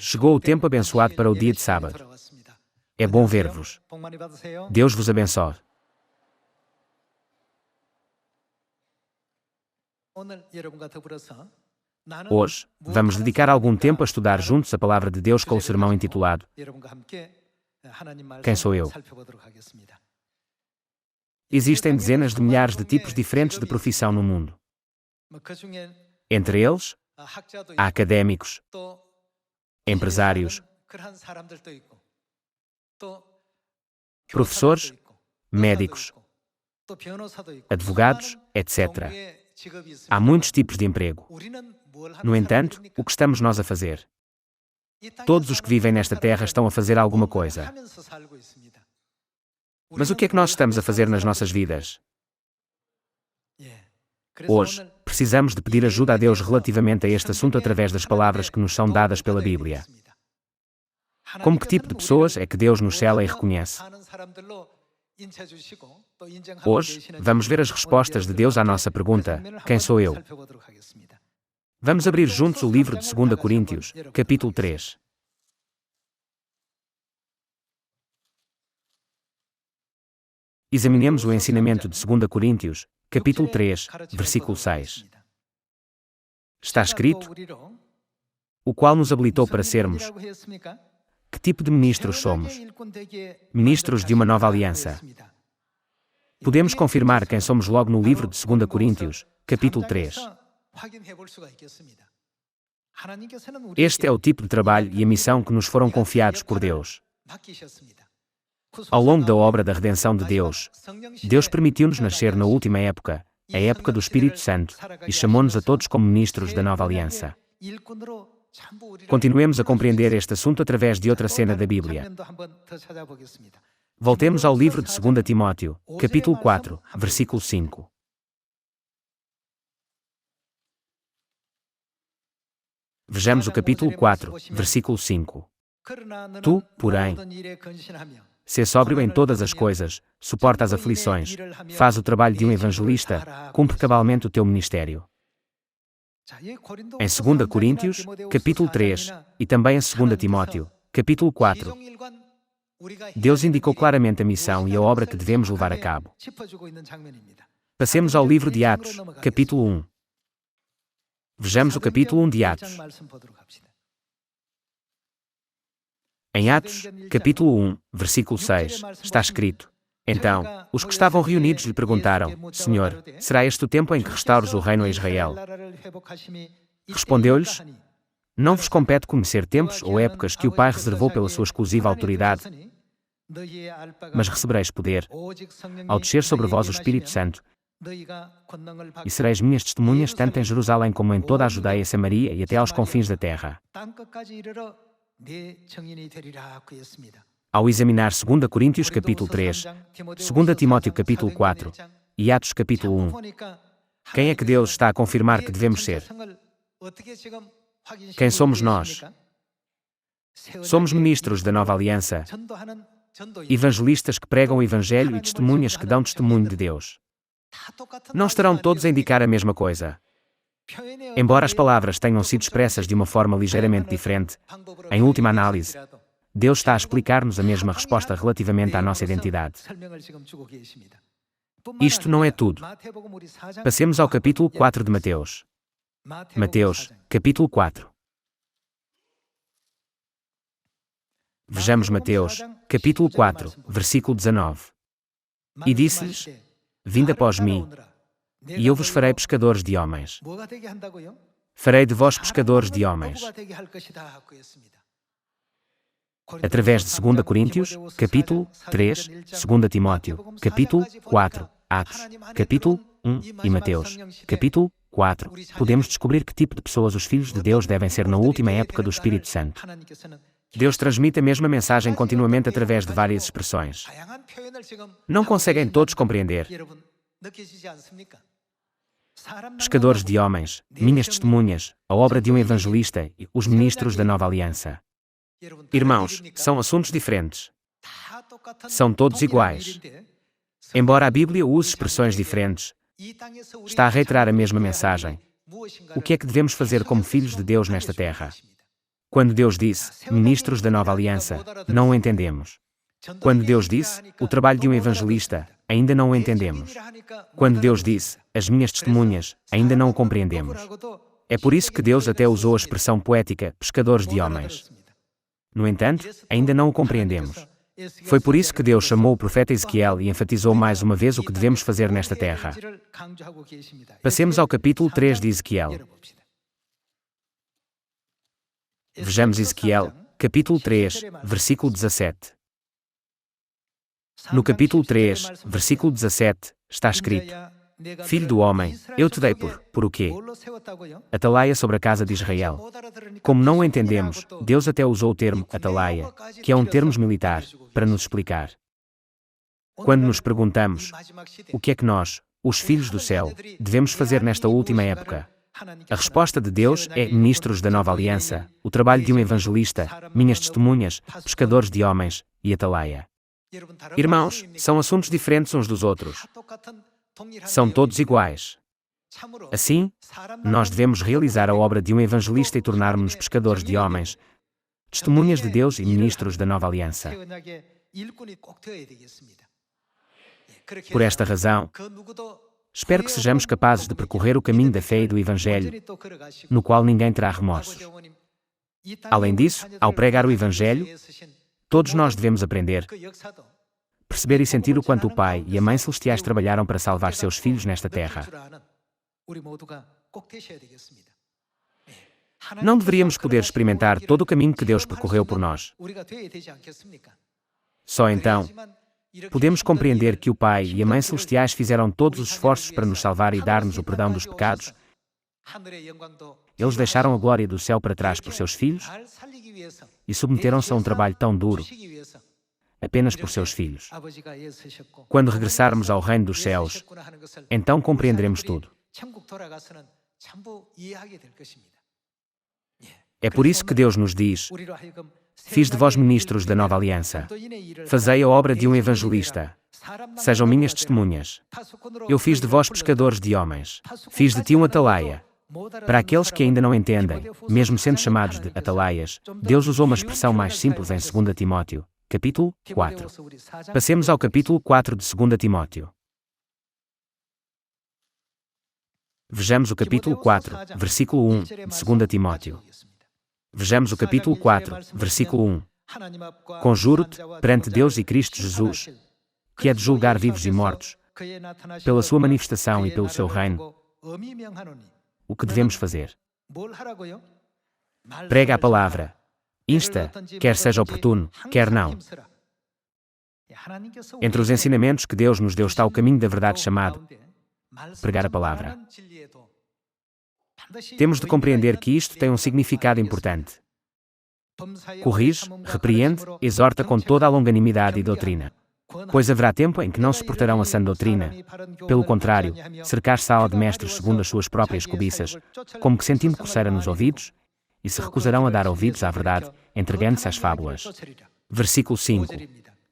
Chegou o tempo abençoado para o dia de sábado. É bom ver-vos. Deus vos abençoe. Hoje, vamos dedicar algum tempo a estudar juntos a Palavra de Deus com o sermão intitulado Quem sou eu? Existem dezenas de milhares de tipos diferentes de profissão no mundo. Entre eles, há académicos, empresários, professores, médicos, advogados, etc. Há muitos tipos de emprego. No entanto, o que estamos nós a fazer? Todos os que vivem nesta terra estão a fazer alguma coisa. Mas o que é que nós estamos a fazer nas nossas vidas? Hoje, precisamos de pedir ajuda a Deus relativamente a este assunto através das palavras que nos são dadas pela Bíblia. Como que tipo de pessoas é que Deus nos cela e reconhece? Hoje, vamos ver as respostas de Deus à nossa pergunta: quem sou eu? Vamos abrir juntos o livro de 2 Coríntios, capítulo 3. Examinemos o ensinamento de 2 Coríntios, capítulo 3, versículo 6. Está escrito: o qual nos habilitou para sermos. Que tipo de ministros somos? Ministros de uma nova aliança. Podemos confirmar quem somos logo no livro de 2 Coríntios, capítulo 3. Este é o tipo de trabalho e a missão que nos foram confiados por Deus. Ao longo da obra da redenção de Deus, Deus permitiu-nos nascer na última época, a época do Espírito Santo, e chamou-nos a todos como ministros da nova aliança. Continuemos a compreender este assunto através de outra cena da Bíblia. Voltemos ao livro de 2 Timóteo, capítulo 4, versículo 5. Vejamos o capítulo 4, versículo 5. Tu, porém, sê sóbrio em todas as coisas, suporta as aflições, faz o trabalho de um evangelista, cumpre cabalmente o teu ministério. Em 2 Coríntios, capítulo 3, e também em 2 Timóteo, capítulo 4, Deus indicou claramente a missão e a obra que devemos levar a cabo. Passemos ao livro de Atos, capítulo 1. Vejamos o capítulo 1 de Atos. Em Atos, capítulo 1, versículo 6, está escrito: então, os que estavam reunidos lhe perguntaram: Senhor, será este o tempo em que restaures o reino a Israel? Respondeu-lhes: não vos compete conhecer tempos ou épocas que o Pai reservou pela sua exclusiva autoridade, mas recebereis poder, ao descer sobre vós o Espírito Santo, e sereis minhas testemunhas tanto em Jerusalém como em toda a Judeia, Samaria e até aos confins da terra. Ao examinar 2 Coríntios capítulo 3, 2 Timóteo capítulo 4 e Atos capítulo 1, quem é que Deus está a confirmar que devemos ser? Quem somos nós? Somos ministros da nova aliança, evangelistas que pregam o Evangelho e testemunhas que dão testemunho de Deus. Não estarão todos a indicar a mesma coisa. Embora as palavras tenham sido expressas de uma forma ligeiramente diferente, em última análise, Deus está a explicar-nos a mesma resposta relativamente à nossa identidade. Isto não é tudo. Passemos ao capítulo 4 de Mateus. Mateus, capítulo 4. Vejamos Mateus, capítulo 4, versículo 19. E disse-lhes: vinde após mim, e eu vos farei pescadores de homens. Farei de vós pescadores de homens. Através de 2 Coríntios, capítulo 3, 2 Timóteo, capítulo 4, Atos, capítulo 1 e Mateus, capítulo 4, podemos descobrir que tipo de pessoas os filhos de Deus devem ser na última época do Espírito Santo. Deus transmite a mesma mensagem continuamente através de várias expressões. Não conseguem todos compreender. Pescadores de homens, minhas testemunhas, a obra de um evangelista e os ministros da nova aliança. Irmãos, são assuntos diferentes. São todos iguais. Embora a Bíblia use expressões diferentes, está a reiterar a mesma mensagem. O que é que devemos fazer como filhos de Deus nesta terra? Quando Deus disse, ministros da nova aliança, não o entendemos. Quando Deus disse, o trabalho de um evangelista, ainda não o entendemos. Quando Deus disse, as minhas testemunhas, ainda não o compreendemos. É por isso que Deus até usou a expressão poética, pescadores de homens. No entanto, ainda não o compreendemos. Foi por isso que Deus chamou o profeta Ezequiel e enfatizou mais uma vez o que devemos fazer nesta terra. Passemos ao capítulo 3 de Ezequiel. Vejamos Ezequiel, capítulo 3, versículo 17. No capítulo 3, versículo 17, está escrito: Filho do homem, eu te dei por o quê? Atalaia sobre a casa de Israel. Como não o entendemos, Deus até usou o termo atalaia, que é um termo militar, para nos explicar. Quando nos perguntamos, o que é que nós, os filhos do céu, devemos fazer nesta última época? A resposta de Deus é ministros da nova aliança, o trabalho de um evangelista, minhas testemunhas, pescadores de homens e atalaia. Irmãos, são assuntos diferentes uns dos outros. São todos iguais. Assim, nós devemos realizar a obra de um evangelista e tornarmos-nos pescadores de homens, testemunhas de Deus e ministros da nova aliança. Por esta razão, espero que sejamos capazes de percorrer o caminho da fé e do Evangelho, no qual ninguém terá remorsos. Além disso, ao pregar o Evangelho, todos nós devemos aprender, perceber e sentir o quanto o Pai e a Mãe Celestiais trabalharam para salvar seus filhos nesta terra. Não deveríamos poder experimentar todo o caminho que Deus percorreu por nós. Só então, podemos compreender que o Pai e a Mãe Celestiais fizeram todos os esforços para nos salvar e dar-nos o perdão dos pecados. Eles deixaram a glória do céu para trás por seus filhos e submeteram-se a um trabalho tão duro, apenas por seus filhos. Quando regressarmos ao reino dos céus, então compreenderemos tudo. É por isso que Deus nos diz: fiz de vós ministros da nova aliança. Fazei a obra de um evangelista. Sejam minhas testemunhas. Eu fiz de vós pescadores de homens. Fiz de ti um atalaia. Para aqueles que ainda não entendem, mesmo sendo chamados de atalaias, Deus usou uma expressão mais simples em 2 Timóteo, capítulo 4. Passemos ao capítulo 4 de 2 Timóteo. Vejamos o capítulo 4, versículo 1 de 2 Timóteo. Vejamos o capítulo 4, versículo 1. Conjuro-te, perante Deus e Cristo Jesus, que é de julgar vivos e mortos, pela sua manifestação e pelo seu reino, o que devemos fazer? Prega a palavra. Insta, quer seja oportuno, quer não. Entre os ensinamentos que Deus nos deu está o caminho da verdade chamado pregar a palavra. Temos de compreender que isto tem um significado importante. Corrige, repreende, exorta com toda a longanimidade e doutrina. Pois haverá tempo em que não suportarão a sã doutrina. Pelo contrário, cercar-se-á de mestres segundo as suas próprias cobiças, como que sentindo coceira nos ouvidos, e se recusarão a dar ouvidos à verdade, entregando-se às fábulas. Versículo 5.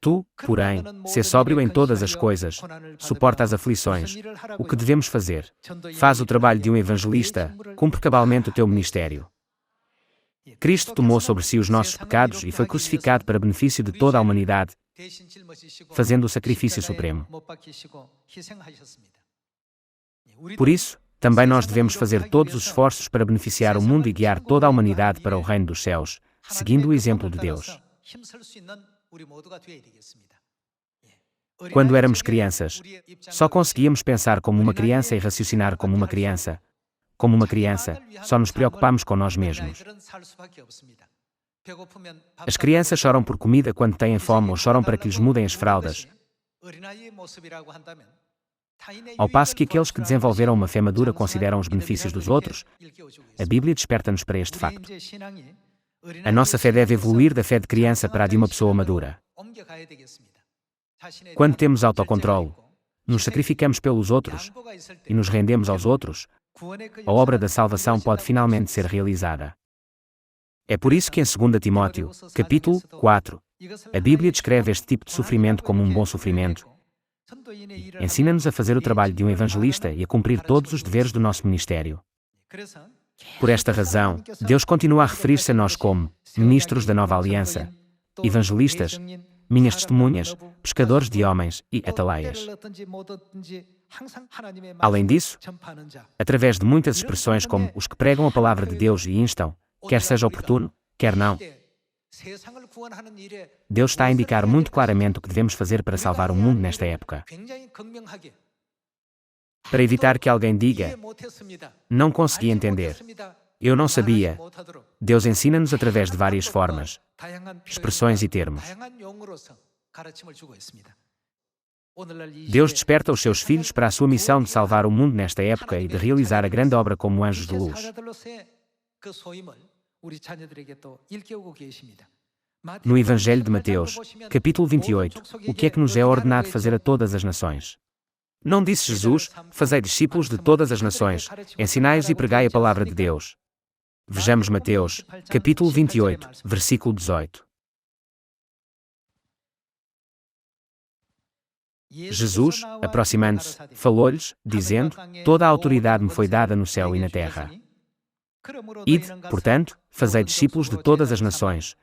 Tu, porém, sê sóbrio em todas as coisas, suporta as aflições. O que devemos fazer? Faz o trabalho de um evangelista, cumpre cabalmente o teu ministério. Cristo tomou sobre si os nossos pecados e foi crucificado para benefício de toda a humanidade, fazendo o sacrifício supremo. Por isso, também nós devemos fazer todos os esforços para beneficiar o mundo e guiar toda a humanidade para o reino dos céus, seguindo o exemplo de Deus. Quando éramos crianças, só conseguíamos pensar como uma criança e raciocinar como uma criança. Como uma criança, só nos preocupamos com nós mesmos. As crianças choram por comida quando têm fome ou choram para que lhes mudem as fraldas. Ao passo que aqueles que desenvolveram uma fé madura consideram os benefícios dos outros, a Bíblia desperta-nos para este facto. A nossa fé deve evoluir da fé de criança para a de uma pessoa madura. Quando temos autocontrole, nos sacrificamos pelos outros e nos rendemos aos outros, a obra da salvação pode finalmente ser realizada. É por isso que em 2 Timóteo, capítulo 4, a Bíblia descreve este tipo de sofrimento como um bom sofrimento. Ensina-nos a fazer o trabalho de um evangelista e a cumprir todos os deveres do nosso ministério. Por esta razão, Deus continua a referir-se a nós como ministros da nova aliança, evangelistas, minhas testemunhas, pescadores de homens e atalaias. Além disso, através de muitas expressões como os que pregam a palavra de Deus e instam, quer seja oportuno, quer não, Deus está a indicar muito claramente o que devemos fazer para salvar o mundo nesta época. Para evitar que alguém diga, não consegui entender, eu não sabia, Deus ensina-nos através de várias formas, expressões e termos. Deus desperta os seus filhos para a sua missão de salvar o mundo nesta época e de realizar a grande obra como anjos de luz. No Evangelho de Mateus, capítulo 28, o que é que nos é ordenado fazer a todas as nações? Não disse Jesus, fazei discípulos de todas as nações, ensinai-os e pregai a palavra de Deus. Vejamos Mateus, capítulo 28, versículo 18. Jesus, aproximando-se, falou-lhes, dizendo, toda a autoridade me foi dada no céu e na terra. Ide, portanto, fazei discípulos de todas as nações,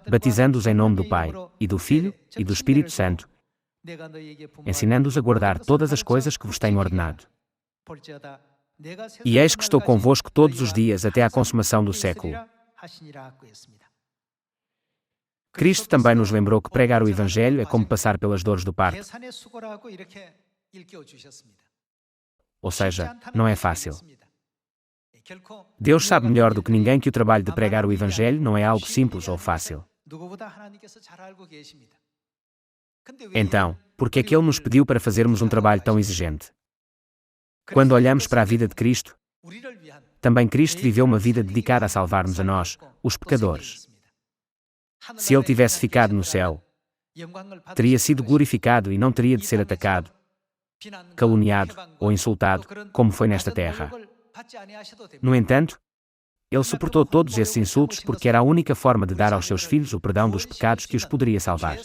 batizando-os em nome do Pai, e do Filho, e do Espírito Santo, ensinando-os a guardar todas as coisas que vos tenho ordenado. E eis que estou convosco todos os dias até à consumação do século. Cristo também nos lembrou que pregar o Evangelho é como passar pelas dores do parto. Ou seja, não é fácil. Deus sabe melhor do que ninguém que o trabalho de pregar o Evangelho não é algo simples ou fácil. Então, por que é que Ele nos pediu para fazermos um trabalho tão exigente? Quando olhamos para a vida de Cristo, também Cristo viveu uma vida dedicada a salvar-nos a nós, os pecadores. Se Ele tivesse ficado no céu, teria sido glorificado e não teria de ser atacado, caluniado ou insultado, como foi nesta terra. No entanto, Ele suportou todos esses insultos porque era a única forma de dar aos seus filhos o perdão dos pecados que os poderia salvar.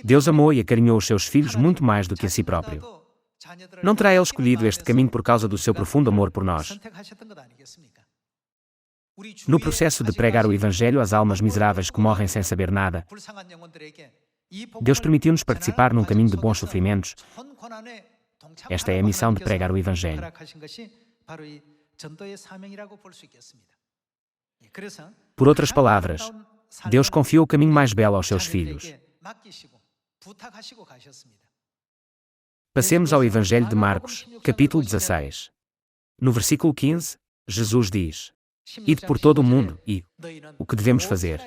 Deus amou e acarinhou os seus filhos muito mais do que a si próprio. Não terá Ele escolhido este caminho por causa do seu profundo amor por nós? No processo de pregar o Evangelho às almas miseráveis que morrem sem saber nada, Deus permitiu-nos participar num caminho de bons sofrimentos. Esta é a missão de pregar o Evangelho. Por outras palavras, Deus confiou o caminho mais belo aos seus filhos. Passemos ao Evangelho de Marcos, capítulo 16. No versículo 15, Jesus diz, ide por todo o mundo e, o que devemos fazer?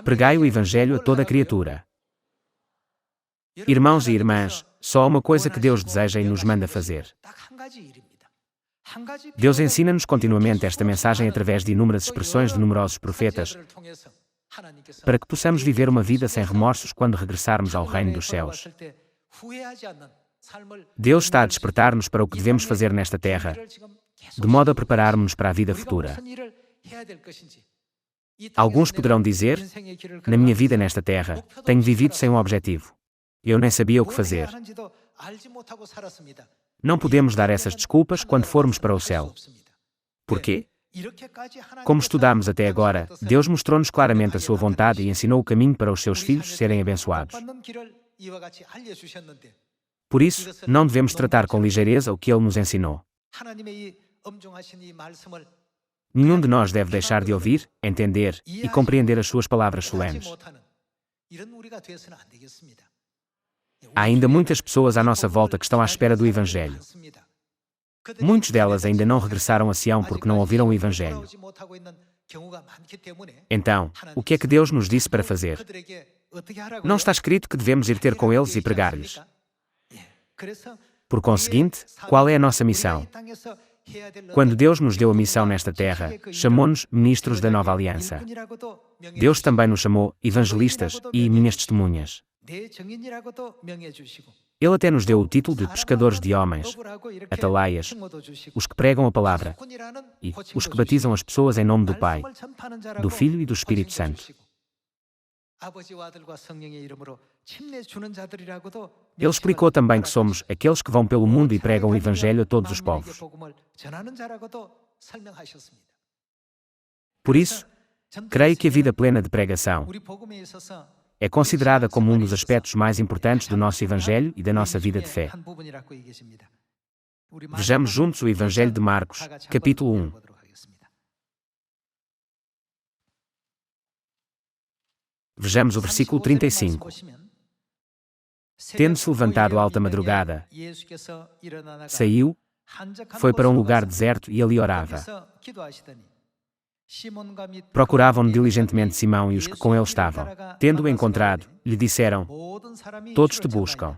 Pregai o Evangelho a toda a criatura. Irmãos e irmãs, só há uma coisa que Deus deseja e nos manda fazer. Deus ensina-nos continuamente esta mensagem através de inúmeras expressões de numerosos profetas, para que possamos viver uma vida sem remorsos quando regressarmos ao reino dos céus. Deus está a despertar-nos para o que devemos fazer nesta terra, de modo a prepararmos-nos para a vida futura. Alguns poderão dizer, na minha vida nesta terra, tenho vivido sem um objetivo. Eu nem sabia o que fazer. Não podemos dar essas desculpas quando formos para o céu. Por quê? Como estudamos até agora, Deus mostrou-nos claramente a sua vontade e ensinou o caminho para os seus filhos serem abençoados. Por isso, não devemos tratar com ligeireza o que Ele nos ensinou. Nenhum de nós deve deixar de ouvir, entender e compreender as suas palavras solenes. Há ainda muitas pessoas à nossa volta que estão à espera do Evangelho. Muitos delas ainda não regressaram a Sião porque não ouviram o Evangelho. Então, o que é que Deus nos disse para fazer? Não está escrito que devemos ir ter com eles e pregar-lhes. Por conseguinte, qual é a nossa missão? Quando Deus nos deu a missão nesta terra, chamou-nos ministros da nova aliança. Deus também nos chamou evangelistas e minhas testemunhas. Ele até nos deu o título de pescadores de homens, atalaias, os que pregam a palavra, e os que batizam as pessoas em nome do Pai, do Filho e do Espírito Santo. Ele explicou também que somos aqueles que vão pelo mundo e pregam o Evangelho a todos os povos. Por isso, creio que a vida plena de pregação é considerada como um dos aspectos mais importantes do nosso Evangelho e da nossa vida de fé. Vejamos juntos o Evangelho de Marcos, capítulo 1. Vejamos o versículo 35. Tendo-se levantado à alta madrugada, saiu, foi para um lugar deserto e ali orava. Procuravam diligentemente Simão e os que com ele estavam. Tendo-o encontrado, lhe disseram: Todos te buscam.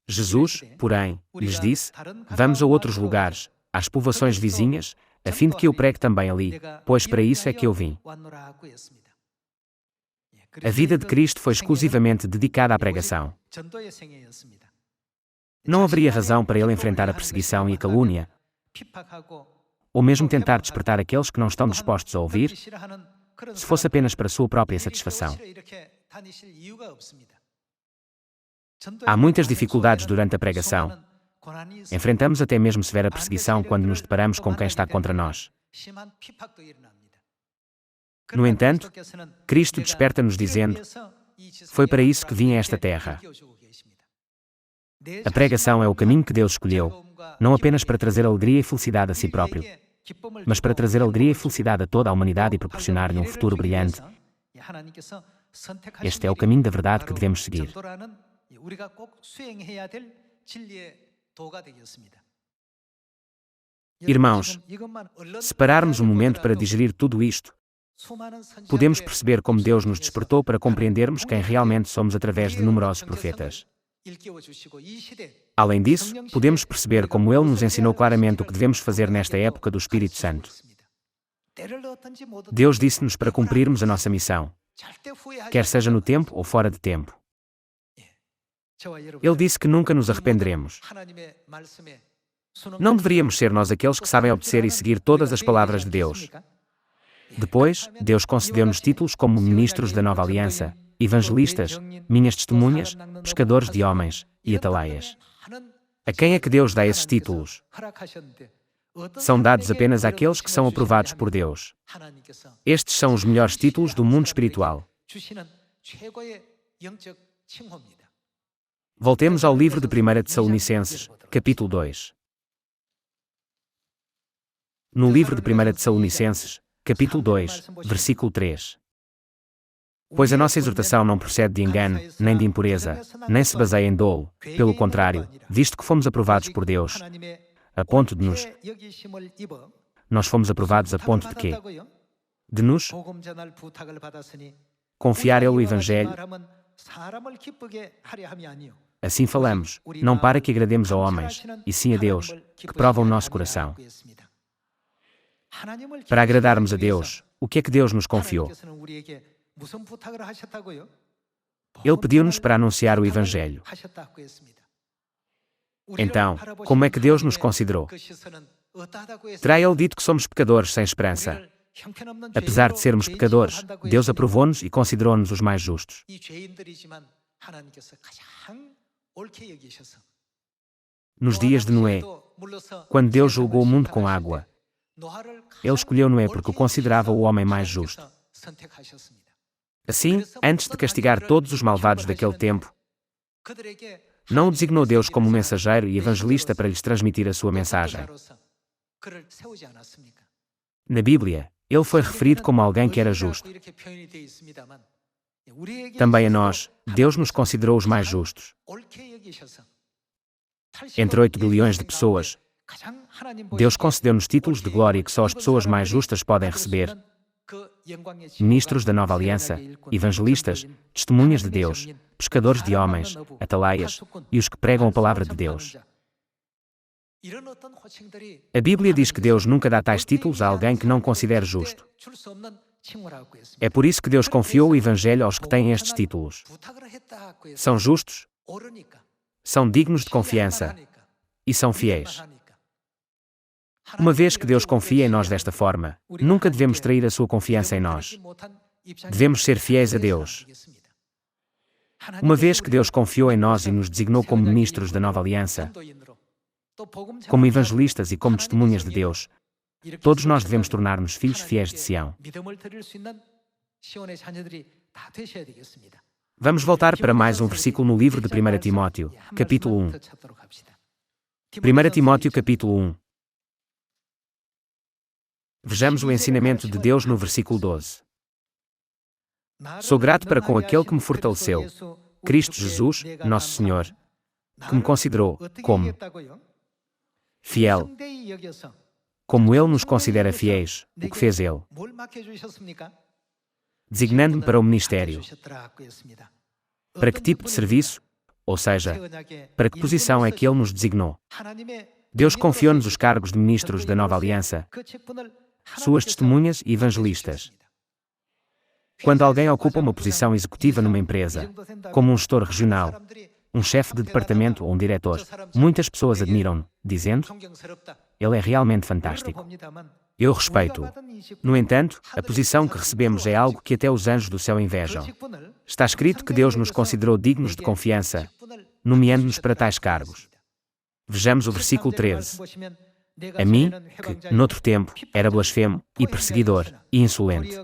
Jesus, porém, lhes disse: Vamos a outros lugares, às povoações vizinhas, a fim de que eu pregue também ali, pois para isso é que eu vim. A vida de Cristo foi exclusivamente dedicada à pregação. Não haveria razão para ele enfrentar a perseguição e a calúnia, ou mesmo tentar despertar aqueles que não estão dispostos a ouvir, se fosse apenas para sua própria satisfação. Há muitas dificuldades durante a pregação. Enfrentamos até mesmo severa perseguição quando nos deparamos com quem está contra nós. No entanto, Cristo desperta-nos dizendo: Foi para isso que vim a esta terra. A pregação é o caminho que Deus escolheu, não apenas para trazer alegria e felicidade a si próprio, mas para trazer alegria e felicidade a toda a humanidade e proporcionar-lhe um futuro brilhante. Este é o caminho da verdade que devemos seguir. Irmãos, se pararmos um momento para digerir tudo isto, podemos perceber como Deus nos despertou para compreendermos quem realmente somos através de numerosos profetas. Além disso, podemos perceber como Ele nos ensinou claramente o que devemos fazer nesta época do Espírito Santo. Deus disse-nos para cumprirmos a nossa missão, quer seja no tempo ou fora de tempo. Ele disse que nunca nos arrependeremos. Não deveríamos ser nós aqueles que sabem obedecer e seguir todas as palavras de Deus. Depois, Deus concedeu-nos títulos como ministros da Nova Aliança, evangelistas, minhas testemunhas, pescadores de homens e atalaias. A quem é que Deus dá esses títulos? São dados apenas àqueles que são aprovados por Deus. Estes são os melhores títulos do mundo espiritual. Voltemos ao livro de 1 Tessalonicenses, capítulo 2. No livro de 1 Tessalonicenses, capítulo 2, versículo 3. Pois a nossa exortação não procede de engano, nem de impureza, nem se baseia em dolo, pelo contrário, visto que fomos aprovados por Deus, a ponto de nos... Nós fomos aprovados a ponto de quê? De nos confiar ao Evangelho. Assim falamos, não para que agrademos a homens, e sim a Deus, que prova o nosso coração. Para agradarmos a Deus, o que é que Deus nos confiou? Ele pediu-nos para anunciar o Evangelho. Então, como é que Deus nos considerou? Terá Ele dito que somos pecadores sem esperança? Apesar de sermos pecadores, Deus aprovou-nos e considerou-nos os mais justos. Nos dias de Noé, quando Deus julgou o mundo com água, Ele escolheu Noé porque o considerava o homem mais justo. Assim, antes de castigar todos os malvados daquele tempo, não o designou Deus como mensageiro e evangelista para lhes transmitir a sua mensagem. Na Bíblia, ele foi referido como alguém que era justo. Também a nós, Deus nos considerou os mais justos. Entre 8 bilhões de pessoas, Deus concedeu-nos títulos de glória que só as pessoas mais justas podem receber. Ministros da Nova Aliança, evangelistas, testemunhas de Deus, pescadores de homens, atalaias e os que pregam a palavra de Deus. A Bíblia diz que Deus nunca dá tais títulos a alguém que não considere justo. É por isso que Deus confiou o Evangelho aos que têm estes títulos. São justos, são dignos de confiança e são fiéis. Uma vez que Deus confia em nós desta forma, nunca devemos trair a sua confiança em nós. Devemos ser fiéis a Deus. Uma vez que Deus confiou em nós e nos designou como ministros da nova aliança, como evangelistas e como testemunhas de Deus, todos nós devemos tornar-nos filhos fiéis de Sião. Vamos voltar para mais um versículo no livro de 1 Timóteo, capítulo 1. 1 Timóteo, capítulo 1. Vejamos o ensinamento de Deus no versículo 12. Sou grato para com aquele que me fortaleceu, Cristo Jesus, nosso Senhor, que me considerou como fiel, como Ele nos considera fiéis, o que fez Ele, designando-me para o ministério. Para que tipo de serviço, ou seja, para que posição é que Ele nos designou? Deus confiou-nos os cargos de ministros da nova aliança, suas testemunhas e evangelistas. Quando alguém ocupa uma posição executiva numa empresa, como um gestor regional, um chefe de departamento ou um diretor, muitas pessoas admiram-no, dizendo: ele é realmente fantástico. Eu respeito-o. No entanto, a posição que recebemos é algo que até os anjos do céu invejam. Está escrito que Deus nos considerou dignos de confiança, nomeando-nos para tais cargos. Vejamos o versículo 13. A mim, que, noutro tempo, era blasfemo, e perseguidor, e insolente.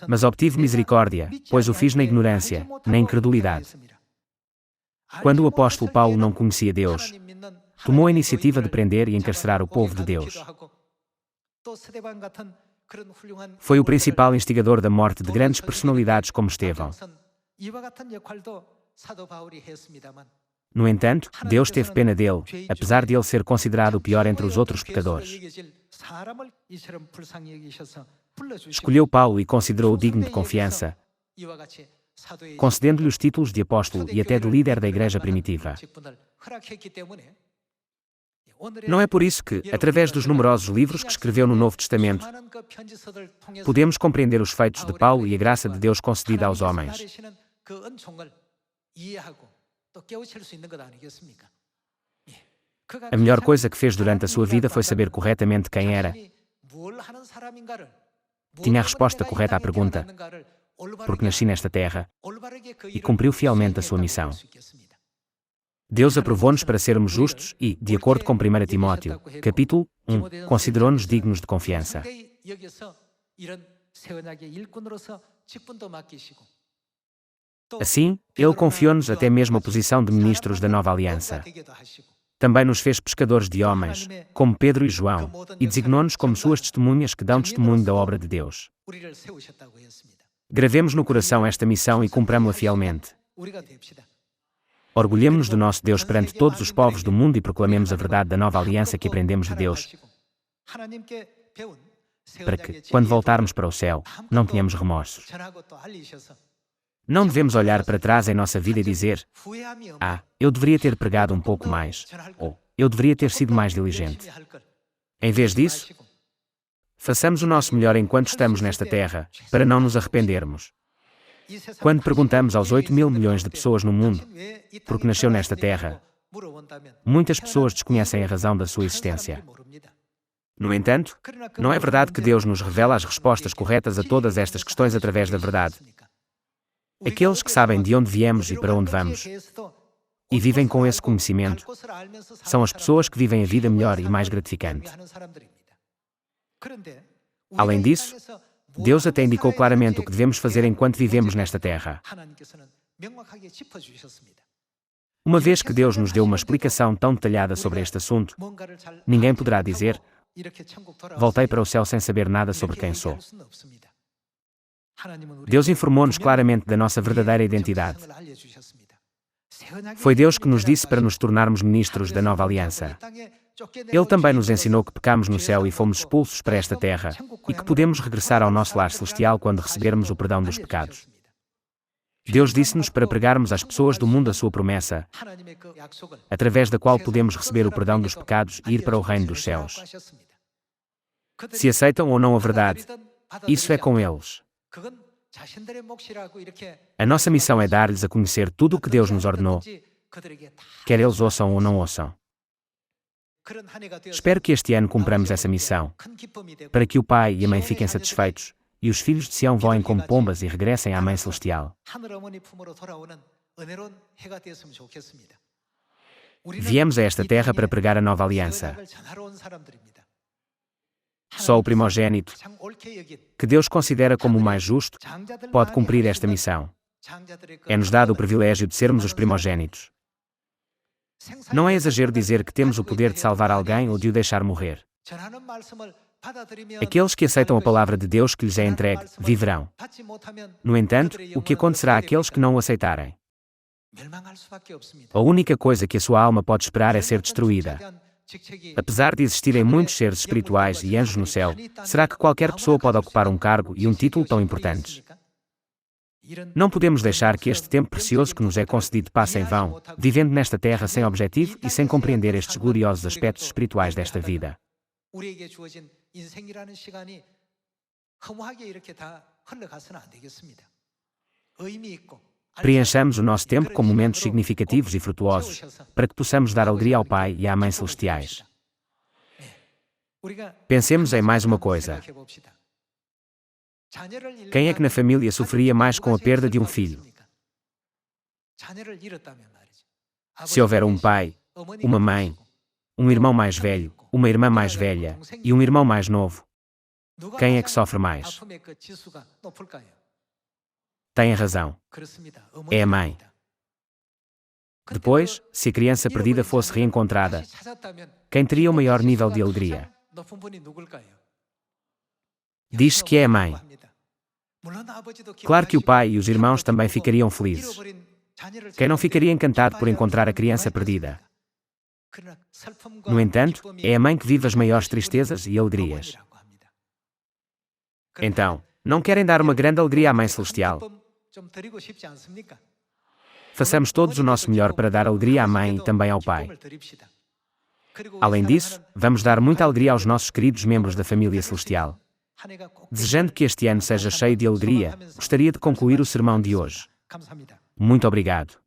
Mas obtive misericórdia, pois o fiz na ignorância, na incredulidade. Quando o apóstolo Paulo não conhecia Deus, tomou a iniciativa de prender e encarcerar o povo de Deus. Foi o principal instigador da morte de grandes personalidades como Estevão. No entanto, Deus teve pena dele, apesar de ele ser considerado o pior entre os outros pecadores. Escolheu Paulo e considerou-o digno de confiança, concedendo-lhe os títulos de apóstolo e até de líder da igreja primitiva. Não é por isso que, através dos numerosos livros que escreveu no Novo Testamento, podemos compreender os feitos de Paulo e a graça de Deus concedida aos homens. A melhor coisa que fez durante a sua vida foi saber corretamente quem era. Tinha a resposta correta à pergunta: porque nasci nesta terra, e cumpriu fielmente a sua missão. Deus aprovou-nos para sermos justos e, de acordo com 1 Timóteo, capítulo 1, considerou-nos dignos de confiança. Assim, Ele confiou-nos até mesmo a posição de ministros da nova aliança. Também nos fez pescadores de homens, como Pedro e João, e designou-nos como suas testemunhas que dão testemunho da obra de Deus. Gravemos no coração esta missão e cumpramo-la fielmente. Orgulhemo-nos do nosso Deus perante todos os povos do mundo e proclamemos a verdade da nova aliança que aprendemos de Deus, para que, quando voltarmos para o céu, não tenhamos remorsos. Não devemos olhar para trás em nossa vida e dizer: eu deveria ter pregado um pouco mais, ou eu deveria ter sido mais diligente. Em vez disso, façamos o nosso melhor enquanto estamos nesta terra, para não nos arrependermos. Quando perguntamos aos 8.000 milhões de pessoas no mundo por que nasceu nesta terra, muitas pessoas desconhecem a razão da sua existência. No entanto, não é verdade que Deus nos revela as respostas corretas a todas estas questões através da verdade. Aqueles que sabem de onde viemos e para onde vamos, e vivem com esse conhecimento, são as pessoas que vivem a vida melhor e mais gratificante. Além disso, Deus até indicou claramente o que devemos fazer enquanto vivemos nesta terra. Uma vez que Deus nos deu uma explicação tão detalhada sobre este assunto, ninguém poderá dizer: voltei para o céu sem saber nada sobre quem sou. Deus informou-nos claramente da nossa verdadeira identidade. Foi Deus que nos disse para nos tornarmos ministros da nova aliança. Ele também nos ensinou que pecamos no céu e fomos expulsos para esta terra, e que podemos regressar ao nosso lar celestial quando recebermos o perdão dos pecados. Deus disse-nos para pregarmos às pessoas do mundo a sua promessa, através da qual podemos receber o perdão dos pecados e ir para o reino dos céus. Se aceitam ou não a verdade, isso é com eles. A nossa missão é dar-lhes a conhecer tudo o que Deus nos ordenou, quer eles ouçam ou não ouçam. Espero que este ano cumpramos essa missão, para que o pai e a mãe fiquem satisfeitos, e os filhos de Sião voem como pombas e regressem à Mãe Celestial. Viemos a esta terra para pregar a nova aliança. Só o primogênito, que Deus considera como o mais justo, pode cumprir esta missão. É-nos dado o privilégio de sermos os primogênitos. Não é exagero dizer que temos o poder de salvar alguém ou de o deixar morrer. Aqueles que aceitam a palavra de Deus que lhes é entregue, viverão. No entanto, o que acontecerá àqueles que não o aceitarem? A única coisa que a sua alma pode esperar é ser destruída. Apesar de existirem muitos seres espirituais e anjos no céu, será que qualquer pessoa pode ocupar um cargo e um título tão importantes? Não podemos deixar que este tempo precioso que nos é concedido passe em vão, vivendo nesta terra sem objetivo e sem compreender estes gloriosos aspectos espirituais desta vida. Preenchamos o nosso tempo com momentos significativos e frutuosos, para que possamos dar alegria ao Pai e à Mãe Celestiais. Pensemos em mais uma coisa. Quem é que na família sofreria mais com a perda de um filho? Se houver um pai, uma mãe, um irmão mais velho, uma irmã mais velha e um irmão mais novo, quem é que sofre mais? Tem razão. É a mãe. Depois, se a criança perdida fosse reencontrada, quem teria o maior nível de alegria? Diz-se que é a mãe. Claro que o pai e os irmãos também ficariam felizes. Quem não ficaria encantado por encontrar a criança perdida? No entanto, é a mãe que vive as maiores tristezas e alegrias. Então, não querem dar uma grande alegria à Mãe Celestial? Façamos todos o nosso melhor para dar alegria à Mãe e também ao Pai. Além disso, vamos dar muita alegria aos nossos queridos membros da família celestial. Desejando que este ano seja cheio de alegria, gostaria de concluir o sermão de hoje. Muito obrigado.